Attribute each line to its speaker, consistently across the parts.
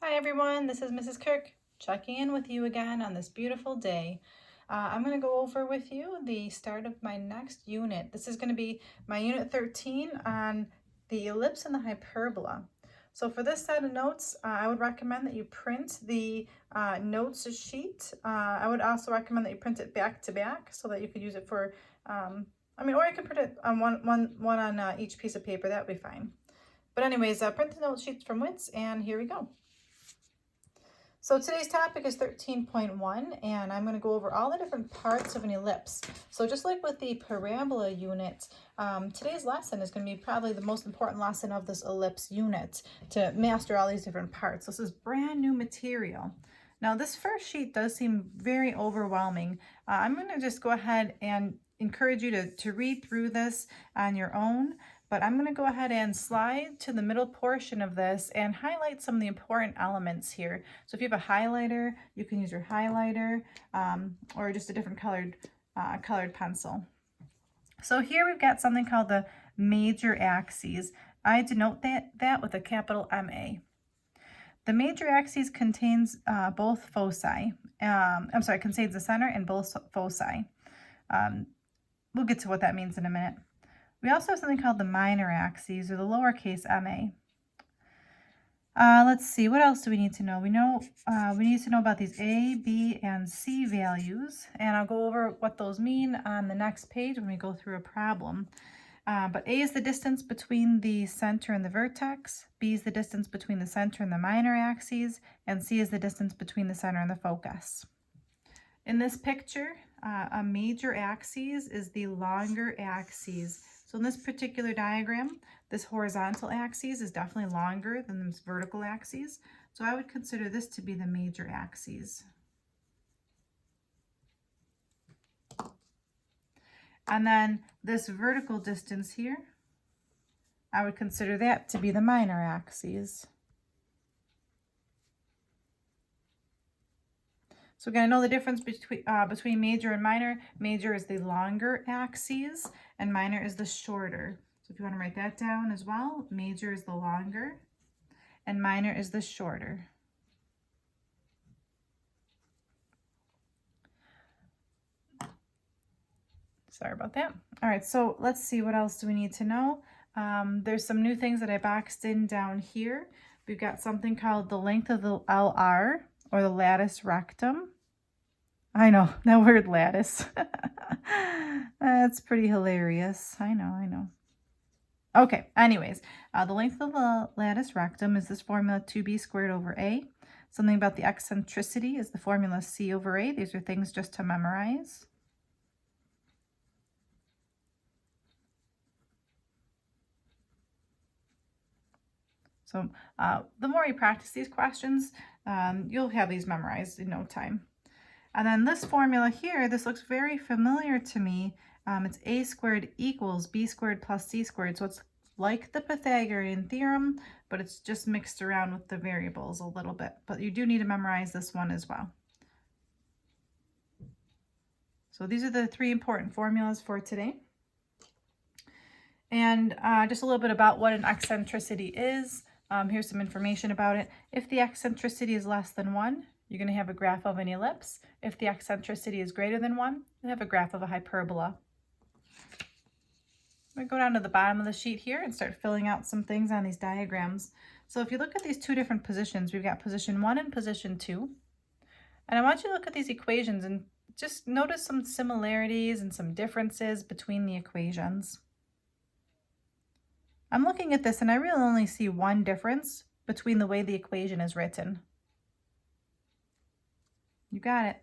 Speaker 1: Hi everyone, this is Mrs. Kirk checking in with you again on this beautiful day. I'm going to go over with you the start of my next unit. This is going to be my unit 13 on the ellipse and the hyperbola. So for this set of notes, I would recommend that you print the notes sheet. I would also recommend that you print it back to back so that you could use it for, or you can print it on one on each piece of paper. That would be fine. But anyways, print the note sheets from WITS, and here we go. So today's topic is 13.1, and I'm going to go over all the different parts of an ellipse. So just like with the parabola unit, today's lesson is going to be probably the most important lesson of this ellipse unit to master all these different parts. This is brand new material. Now this first sheet does seem very overwhelming. I'm going to just go ahead and encourage you to read through this on your own. But I'm going to go ahead and slide to the middle portion of this and highlight some of the important elements here. So if you have a highlighter, you can use your highlighter or just a different colored pencil. So here we've got something called the major axes. I denote that with a capital MA. The major axis contains both foci. Contains the center and both foci. We'll get to what that means in a minute. We also have something called the minor axes, or the lowercase ma. Let's see, what else do we need to know? We need to know about these A, B, and C values, and I'll go over what those mean on the next page when we go through a problem. But A is the distance between the center and the vertex, B is the distance between the center and the minor axes, and C is the distance between the center and the focus. In this picture, a major axis is the longer axis. So in this particular diagram, this horizontal axis is definitely longer than this vertical axis. So I would consider this to be the major axis. And then this vertical distance here, I would consider that to be the minor axis. So we're going to know the difference between major and minor. Major is the longer axis and minor is the shorter. So if you want to write that down as well, major is the longer and minor is the shorter. Sorry about that. All right, so let's see, what else do we need to know? There's some new things that I boxed in down here. We've got something called the length of the LR, or the latus rectum. I know, that word lattice. That's pretty hilarious. I know. Okay, anyways, the length of the latus rectum is this formula 2b squared over a. Something about the eccentricity is the formula c over a. These are things just to memorize. So the more you practice these questions, you'll have these memorized in no time. And then this formula here, this looks very familiar to me. It's a squared equals b squared plus c squared. So it's like the Pythagorean theorem, but it's just mixed around with the variables a little bit. But you do need to memorize this one as well. So these are the three important formulas for today. And just a little bit about what an eccentricity is. Here's some information about it. If the eccentricity is less than 1, you're going to have a graph of an ellipse. If the eccentricity is greater than 1, you have a graph of a hyperbola. I'm going to go down to the bottom of the sheet here and start filling out some things on these diagrams. So if you look at these two different positions, we've got position 1 and position 2. And I want you to look at these equations and just notice some similarities and some differences between the equations. I'm looking at this and I really only see one difference between the way the equation is written. You got it.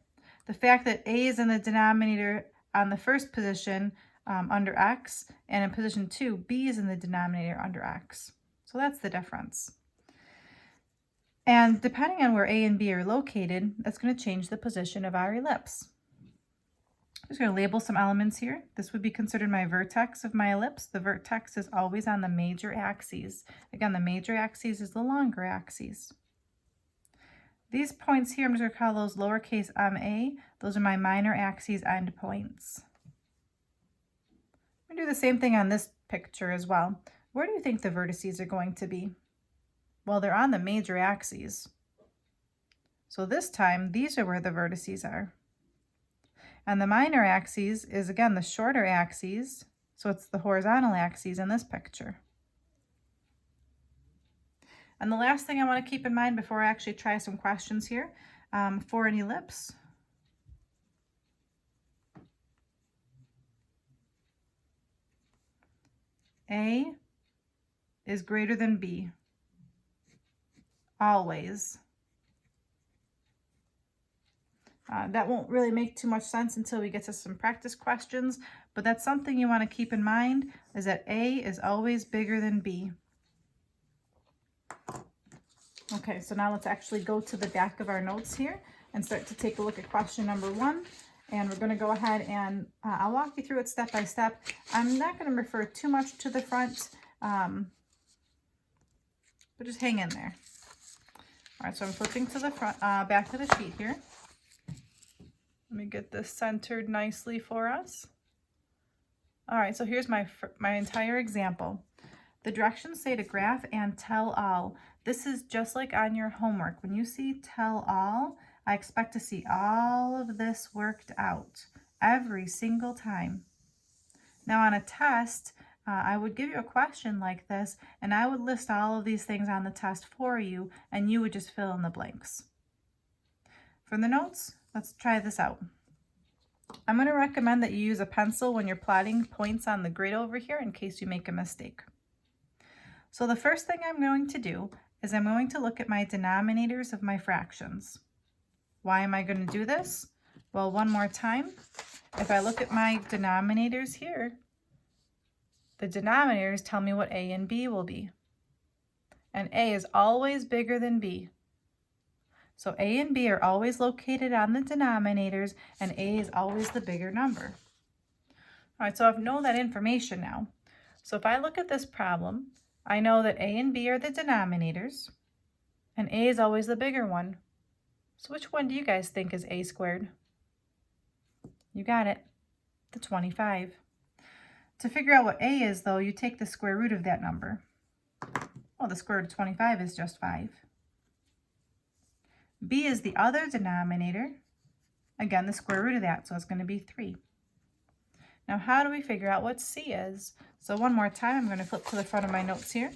Speaker 1: The fact that a is in the denominator on the first position under x, and in position 2, b is in the denominator under x. So that's the difference. And depending on where a and b are located, that's going to change the position of our ellipse. I'm just going to label some elements here. This would be considered my vertex of my ellipse. The vertex is always on the major axes. Again, the major axis is the longer axis. These points here, I'm just going to call those lowercase ma. Those are my minor axes endpoints. I'm going to do the same thing on this picture as well. Where do you think the vertices are going to be? Well, they're on the major axes. So this time, these are where the vertices are. And the minor axes is, again, the shorter axes. So it's the horizontal axes in this picture. And the last thing I want to keep in mind before I actually try some questions here, for an ellipse, A is greater than B, always. That won't really make too much sense until we get to some practice questions, but that's something you want to keep in mind, is that A is always bigger than B. Okay, so now let's actually go to the back of our notes here and start to take a look at question number 1. And we're going to go ahead and I'll walk you through it step by step. I'm not going to refer too much to the front, but just hang in there. All right, so I'm flipping to the front, back of the sheet here. Let me get this centered nicely for us. All right, so here's my entire example. The directions say to graph and tell all. This is just like on your homework. When you see tell all, I expect to see all of this worked out every single time. Now on a test, I would give you a question like this, and I would list all of these things on the test for you, and you would just fill in the blanks. For the notes, let's try this out. I'm going to recommend that you use a pencil when you're plotting points on the grid over here in case you make a mistake. So the first thing I'm going to do is I'm going to look at my denominators of my fractions. Why am I going to do this? Well, one more time, if I look at my denominators here, the denominators tell me what A and B will be. And A is always bigger than B. So A and B are always located on the denominators, and A is always the bigger number. All right, so I know that information now. So if I look at this problem, I know that A and B are the denominators, and A is always the bigger one. So which one do you guys think is A squared? You got it, the 25. To figure out what A is, though, you take the square root of that number. Well, the square root of 25 is just 5. B is the other denominator. Again, the square root of that, so it's going to be 3. Now, how do we figure out what C is? So one more time, I'm going to flip to the front of my notes here.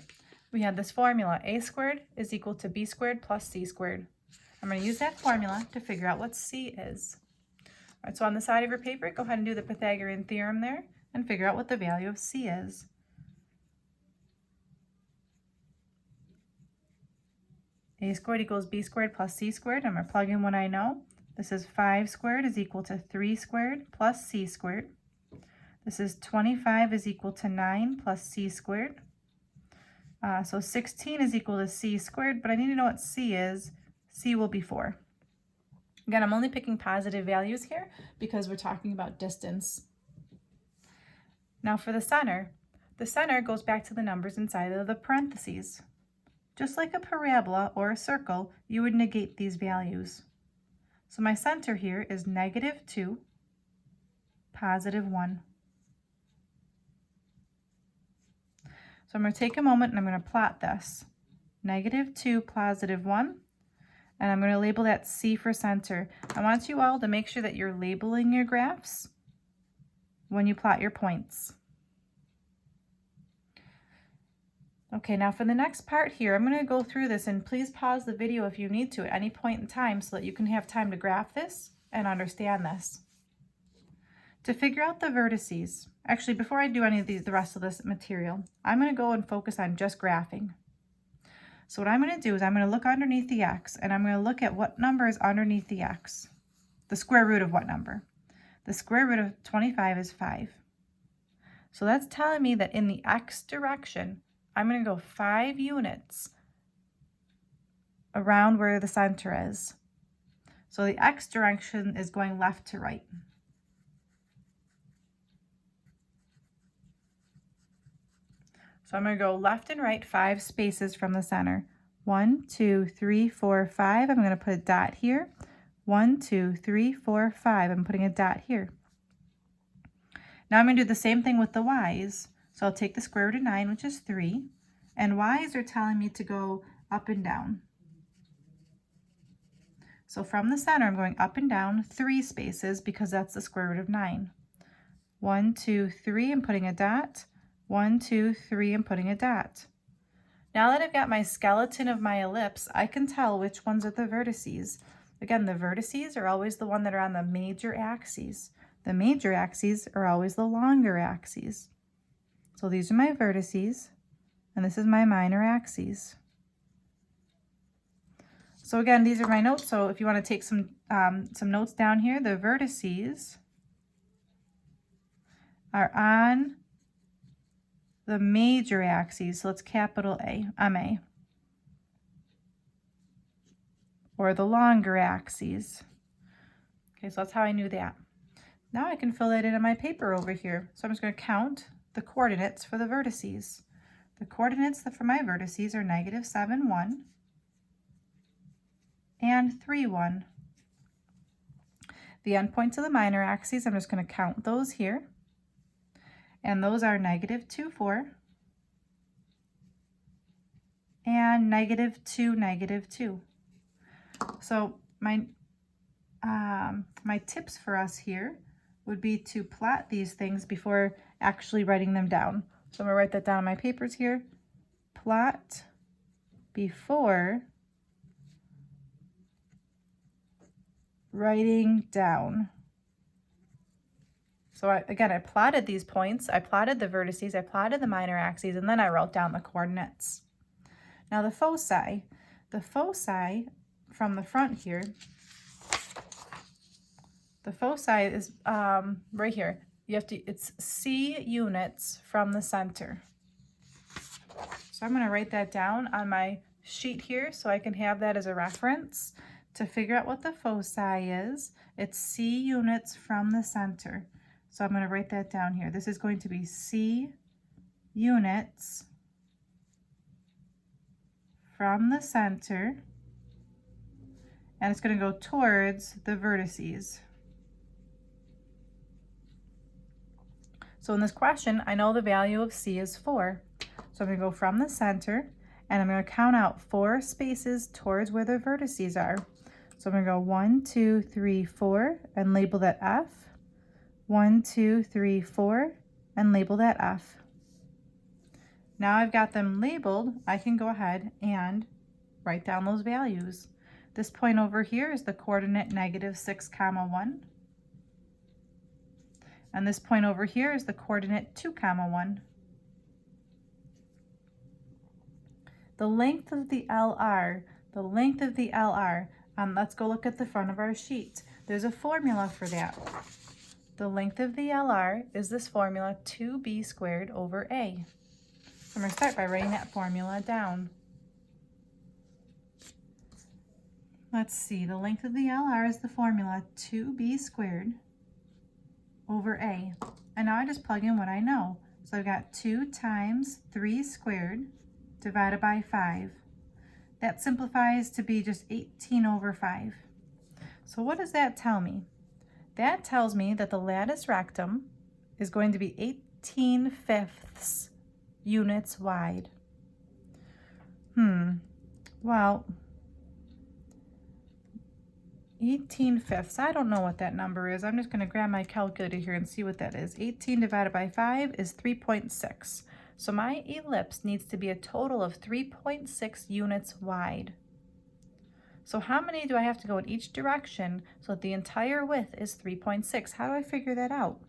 Speaker 1: We have this formula, A squared is equal to B squared plus C squared. I'm going to use that formula to figure out what C is. All right, so on the side of your paper, go ahead and do the Pythagorean theorem there and figure out what the value of C is. A squared equals B squared plus C squared. I'm going to plug in what I know. This is 5 squared is equal to 3 squared plus C squared. This is 25 is equal to 9 plus C squared. So 16 is equal to C squared, but I need to know what C is. C will be 4. Again, I'm only picking positive values here because we're talking about distance. Now for the center goes back to the numbers inside of the parentheses. Just like a parabola or a circle, you would negate these values. So my center here is -2, +1. So I'm going to take a moment and I'm going to plot this. -2, +1. And I'm going to label that C for center. I want you all to make sure that you're labeling your graphs when you plot your points. Okay, now for the next part here, I'm going to go through this, and please pause the video if you need to at any point in time so that you can have time to graph this and understand this. To figure out the vertices, actually before I do any of the rest of this material, I'm going to go and focus on just graphing. So what I'm going to do is I'm going to look underneath the x, and I'm going to look at what number is underneath the x. The square root of what number? The square root of 25 is 5. So that's telling me that in the x direction, I'm going to go 5 units around where the center is. So the x direction is going left to right. So I'm going to go left and right 5 spaces from the center. 1, 2, 3, 4, 5. I'm going to put a dot here. 1, 2, 3, 4, 5. I'm putting a dot here. Now I'm going to do the same thing with the y's. So I'll take the square root of 9, which is 3. And y's are telling me to go up and down. So from the center, I'm going up and down 3 spaces because that's the square root of 9. 1, 2, 3, and putting a dot. 1, 2, 3, and putting a dot. Now that I've got my skeleton of my ellipse, I can tell which ones are the vertices. Again, the vertices are always the one that are on the major axes. The major axes are always the longer axes. So these are my vertices, and this is my minor axes. So again, these are my notes. So if you want to take some notes down here, the vertices are on the major axes. So let's capital A, MA, or the longer axes. Okay, so that's how I knew that. Now I can fill that in on my paper over here. So I'm just going to count the coordinates for the vertices. The coordinates for my vertices are -7, 1, and 3, 1. The endpoints of the minor axes, I'm just going to count those here. And those are -2, 4, and -2, 2. So my tips for us here would be to plot these things before actually writing them down. So I'm going to write that down on my papers here. Plot before writing down. So again, I plotted these points, I plotted the vertices, I plotted the minor axes, and then I wrote down the coordinates. Now the foci from the front here, the foci is right here. It's C units from the center. So I'm going to write that down on my sheet here so I can have that as a reference to figure out what the foci is. It's C units from the center. So I'm going to write that down here. This is going to be C units from the center, and it's going to go towards the vertices. So in this question, I know the value of C is 4. So I'm going to go from the center, and I'm going to count out 4 spaces towards where the vertices are. So I'm going to go 1, 2, 3, 4, and label that F. 1, 2, 3, 4, and label that F. Now I've got them labeled, I can go ahead and write down those values. This point over here is the coordinate -6, 1. And this point over here is the coordinate 2, 1. The length of the LR, let's go look at the front of our sheet. There's a formula for that. The length of the LR is this formula, 2b squared over a. I'm going to start by writing that formula down. Let's see, the length of the LR is the formula 2b squared over a. And now I just plug in what I know. So I've got 2 times 3 squared divided by 5. That simplifies to be just 18 over 5. So what does that tell me? That tells me that the latus rectum is going to be 18/5 units wide. Well, 18/5, I don't know what that number is. I'm just going to grab my calculator here and see what that is. 18 divided by 5 is 3.6. So my ellipse needs to be a total of 3.6 units wide. So how many do I have to go in each direction so that the entire width is 3.6? How do I figure that out?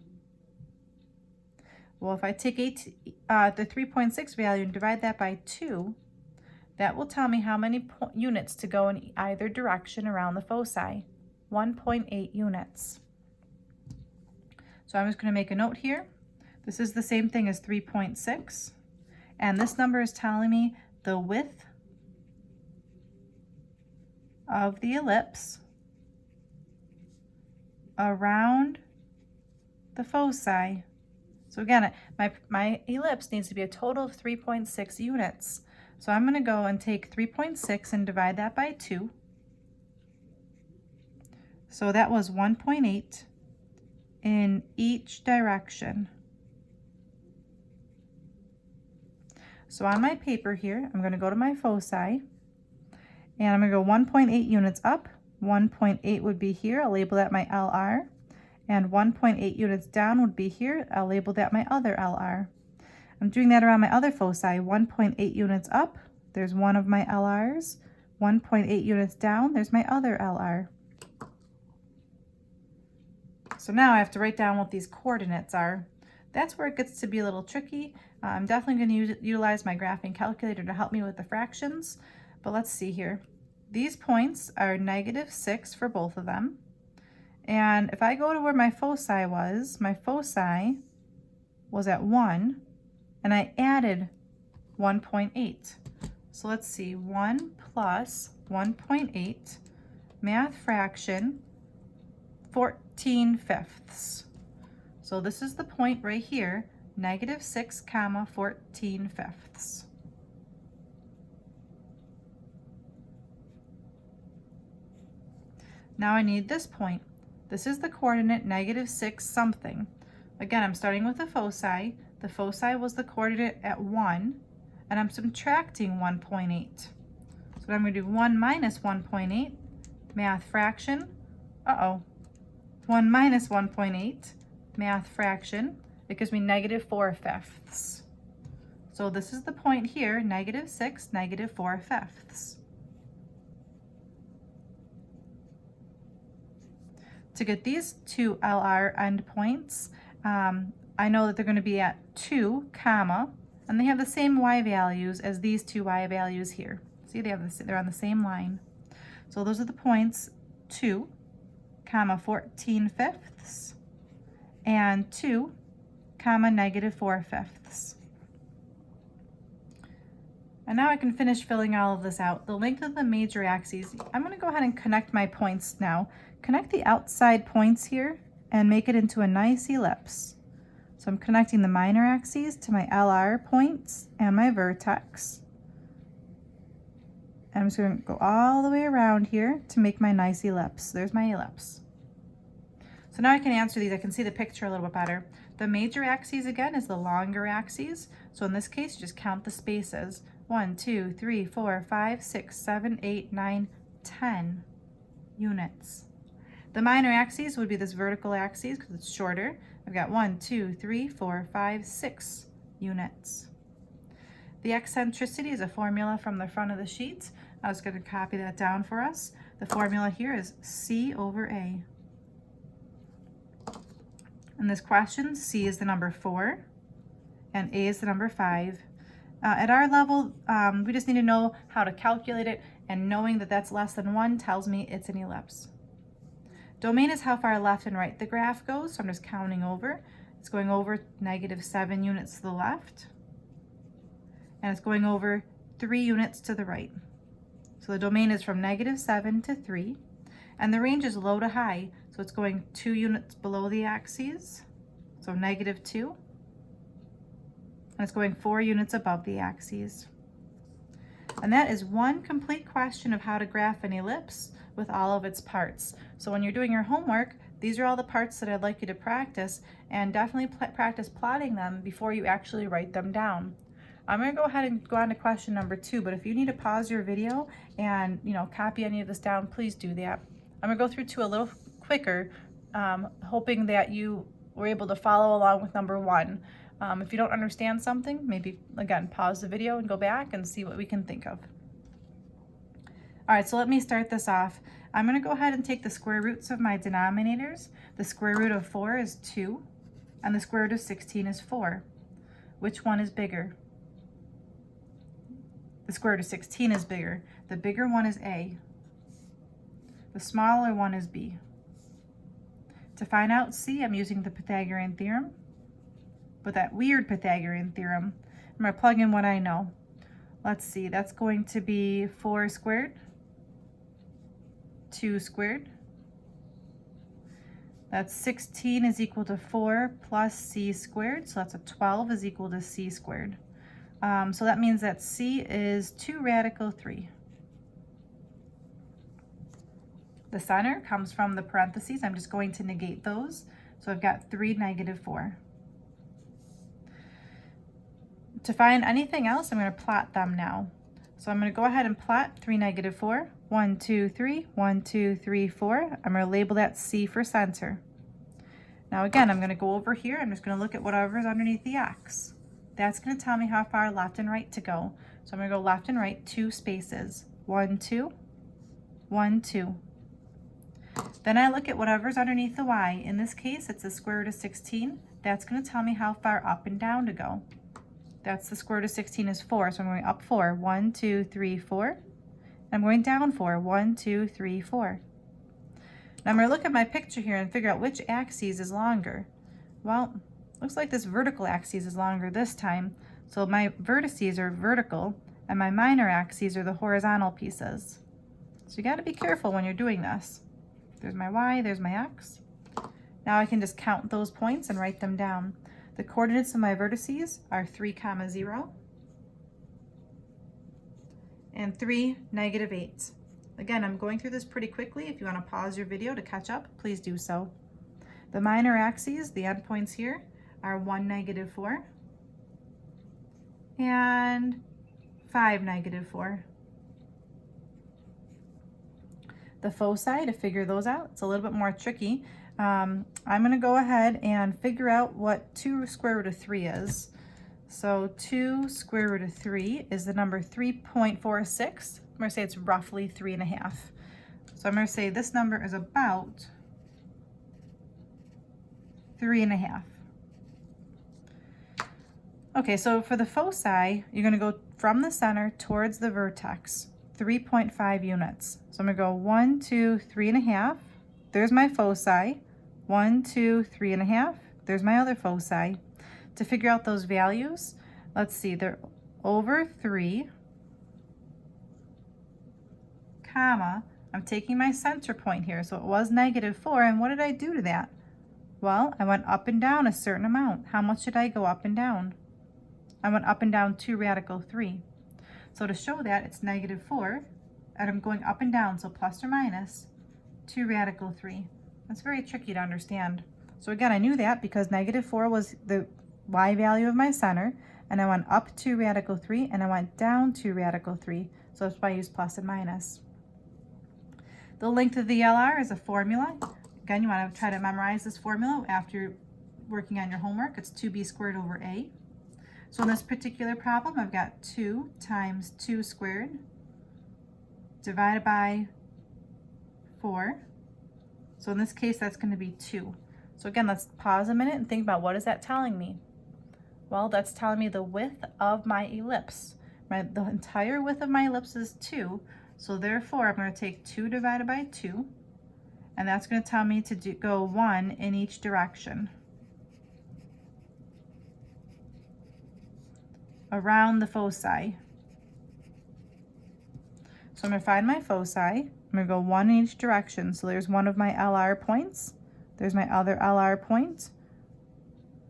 Speaker 1: Well, if I take the 3.6 value and divide that by 2, that will tell me how many units to go in either direction around the foci. 1.8 units. So I'm just going to make a note here. This is the same thing as 3.6. And this number is telling me the width of the ellipse around the foci. So again, my ellipse needs to be a total of 3.6 units. So I'm going to go and take 3.6 and divide that by 2. So that was 1.8 in each direction. So on my paper here, I'm going to go to my foci, and I'm going to go 1.8 units up 1.8 would be here. I'll label that my LR. And 1.8 units down would be here. I'll label that my other LR. I'm doing that around my other foci. 1.8 units up, there's one of my LRs. 1.8 units down, there's my other LR. So now I have to write down what these coordinates are. That's where it gets to be a little tricky. I'm definitely going to utilize my graphing calculator to help me with the fractions. But let's see here. These points are -6 for both of them. And if I go to where my foci was at 1, and I added 1.8. So let's see, 1 plus 1.8, math fraction, 14/5. So this is the point right here, -6, 14/5. Now I need this point. This is the coordinate -6 something. Again, I'm starting with the foci. The foci was the coordinate at 1, and I'm subtracting 1.8. So I'm going to do 1 minus 1.8, math fraction. 1 minus 1.8, math fraction. It gives me -4/5. So this is the point here, -6, -4/5. To get these two LR endpoints, I know that they're going to be at 2, comma, and they have the same y values as these two y values here. See, they're on the same line. So those are the points 2, comma, 14/5, and 2, comma, -4/5. And now I can finish filling all of this out. The length of the major axes, I'm going to go ahead and connect my points now. Connect the outside points here and make it into a nice ellipse. So I'm connecting the minor axes to my LR points and my vertex. And I'm just going to go all the way around here to make my nice ellipse. There's my ellipse. So now I can answer these. I can see the picture a little bit better. The major axes again is the longer axes. So in this case, just count the spaces. 1, 2, 3, 4, 5, 6, 7, 8, 9, 10 units. The minor axes would be this vertical axis because it's shorter. I've got 1, 2, 3, 4, 5, 6 units. The eccentricity is a formula from the front of the sheet. I was going to copy that down for us. The formula here is C over A. In this question, C is the number 4 and A is the number 5. At our level, we just need to know how to calculate it, and knowing that that's less than 1 tells me it's an ellipse. Domain is how far left and right the graph goes, so I'm just counting over. It's going over -7 units to the left, and it's going over 3 units to the right. So the domain is from -7 to 3, and the range is low to high, so it's going 2 units below the axes, so -2, and it's going 4 units above the axes. And that is one complete question of how to graph an ellipse with all of its parts. So when you're doing your homework, these are all the parts that I'd like you to practice, and definitely practice plotting them before you actually write them down. I'm going to go ahead and go on to question number 2, but if you need to pause your video and copy any of this down, please do that. I'm going to go through 2 a little quicker, hoping that you were able to follow along with number 1. If you don't understand something, maybe again pause the video and go back and see what we can think of. All right, so let me start this off. I'm going to go ahead and take the square roots of my denominators. The square root of 4 is 2, and the square root of 16 is 4. Which one is bigger? The square root of 16 is bigger. The bigger one is A. The smaller one is B. To find out C, I'm using the Pythagorean theorem, but that weird Pythagorean theorem. I'm going to plug in what I know. Let's see, that's going to be 4 squared, 2 squared. That's 16 is equal to 4 plus C squared, so that's a 12 is equal to C squared. So that means that C is 2 radical 3. The center comes from the parentheses. I'm just going to negate those. So I've got 3 negative 4. To find anything else, I'm going to plot them now. So I'm going to go ahead and plot 3, -4. 1, 2, 3, 1, 2, 3, 4. I'm going to label that C for center. Now again, I'm going to go over here. I'm just going to look at whatever is underneath the X. That's going to tell me how far left and right to go. So I'm going to go left and right 2 spaces. 1, 2, 1, 2. Then I look at whatever's underneath the Y. In this case, it's the square root of 16. That's going to tell me how far up and down to go. That's the square root of 16 is 4, so I'm going up 4. 1, 2, 3, 4. I'm going down 4. 1, 2, 3, 4. Now I'm going to look at my picture here and figure out which axis is longer. Well, looks like this vertical axis is longer this time, so my vertices are vertical and my minor axes are the horizontal pieces. So you got to be careful when you're doing this. There's my Y, there's my X. Now I can just count those points and write them down. The coordinates of my vertices are 3, 0 and 3, -8. Again, I'm going through this pretty quickly. If you want to pause your video to catch up, please do so. The minor axes, the endpoints here, are 1, -4 and 5, -4. The foci, to figure those out, it's a little bit more tricky. I'm going to go ahead and figure out what 2 square root of 3 is. So 2 square root of 3 is the number 3.46. I'm going to say it's roughly 3.5. So I'm going to say this number is about 3.5. Okay, so for the foci, you're going to go from the center towards the vertex, 3.5 units. So I'm going to go 1, 2, 3.5. There's my foci. 1, 2, 3.5. There's my other foci. To figure out those values, let's see, they're over 3, comma, I'm taking my center point here, so it was -4, and what did I do to that? Well, I went up and down a certain amount. How much did I go up and down? I went up and down 2 radical 3. So to show that, it's -4, and I'm going up and down, so plus or minus 2 radical 3. That's very tricky to understand. So again, I knew that because -4 was the Y value of my center, and I went up 2 radical 3, and I went down 2 radical 3. So that's why I use plus and minus. The length of the LR is a formula. Again, you want to try to memorize this formula after you're working on your homework. It's 2b squared over a. So in this particular problem, I've got 2 times 2 squared divided by 4. So in this case, that's going to be 2. So again, let's pause a minute and think about what is that telling me? Well, that's telling me the width of my ellipse. The entire width of my ellipse is 2. So therefore, I'm going to take 2 divided by 2. And that's going to tell me to go 1 in each direction around the foci. So I'm going to find my foci. I'm going to go 1 in each direction. So there's one of my LR points. There's my other LR point.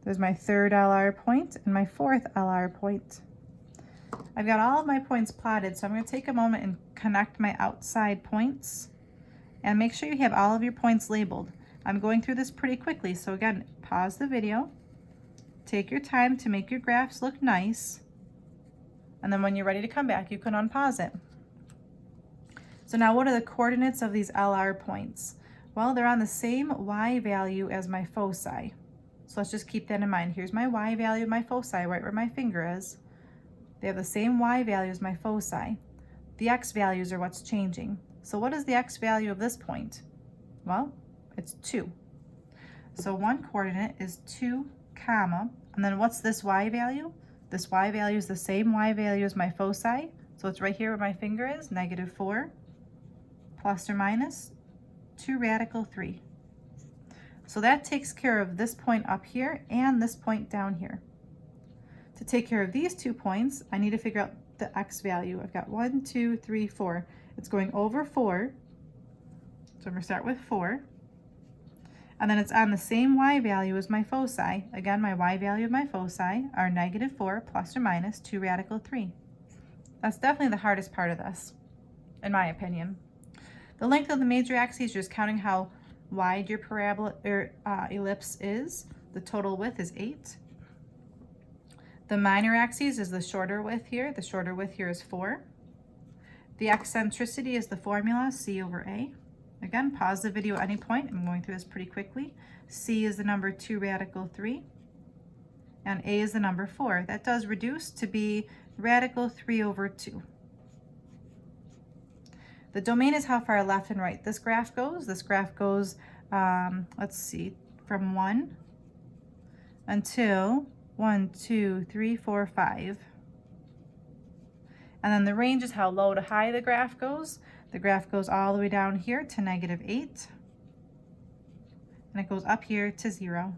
Speaker 1: There's my third LR point and my fourth LR point. I've got all of my points plotted, so I'm going to take a moment and connect my outside points. And make sure you have all of your points labeled. I'm going through this pretty quickly, so again, pause the video. Take your time to make your graphs look nice. And then when you're ready to come back, you can unpause it. So now what are the coordinates of these LR points? Well, they're on the same Y value as my foci. So let's just keep that in mind. Here's my Y value of my foci, right where my finger is. They have the same Y value as my foci. The X values are what's changing. So what is the X value of this point? Well, it's 2. So one coordinate is 2, comma, and then what's this Y value? This Y value is the same Y value as my foci. So it's right here where my finger is, -4, plus or minus 2 radical 3. So that takes care of this point up here and this point down here. To take care of these 2 points, I need to figure out the X value. I've got 1, 2, 3, 4. It's going over 4. So I'm going to start with 4. And then it's on the same Y value as my foci. Again, my Y value of my foci are -4 plus or minus 2 radical 3. That's definitely the hardest part of this, in my opinion. The length of the major axes, you're just counting how wide your parabola or ellipse is. The total width is 8. The minor axis is the shorter width here. The shorter width here is 4. The eccentricity is the formula, C over A. Again, pause the video at any point. I'm going through this pretty quickly. C is the number 2 radical 3, and A is the number 4. That does reduce to be radical 3 over 2. The domain is how far left and right this graph goes. This graph goes, let's see, from 1 until 1, 2, 3, 4, 5. And then the range is how low to high the graph goes. The graph goes all the way down here to -8. And it goes up here to 0.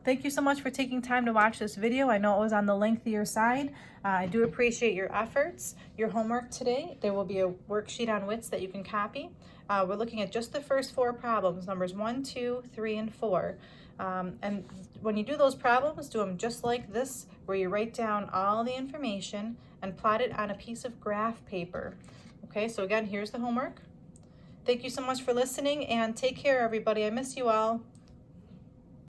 Speaker 1: Thank you so much for taking time to watch this video. I know it was on the lengthier side. I do appreciate your efforts. Your homework today, there will be a worksheet on WITS that you can copy. We're looking at just the first 4 problems, numbers 1, 2, 3, and 4. And when you do those problems, do them just like this, where you write down all the information and plot it on a piece of graph paper. Okay, so again, here's the homework. Thank you so much for listening, and take care, everybody. I miss you all.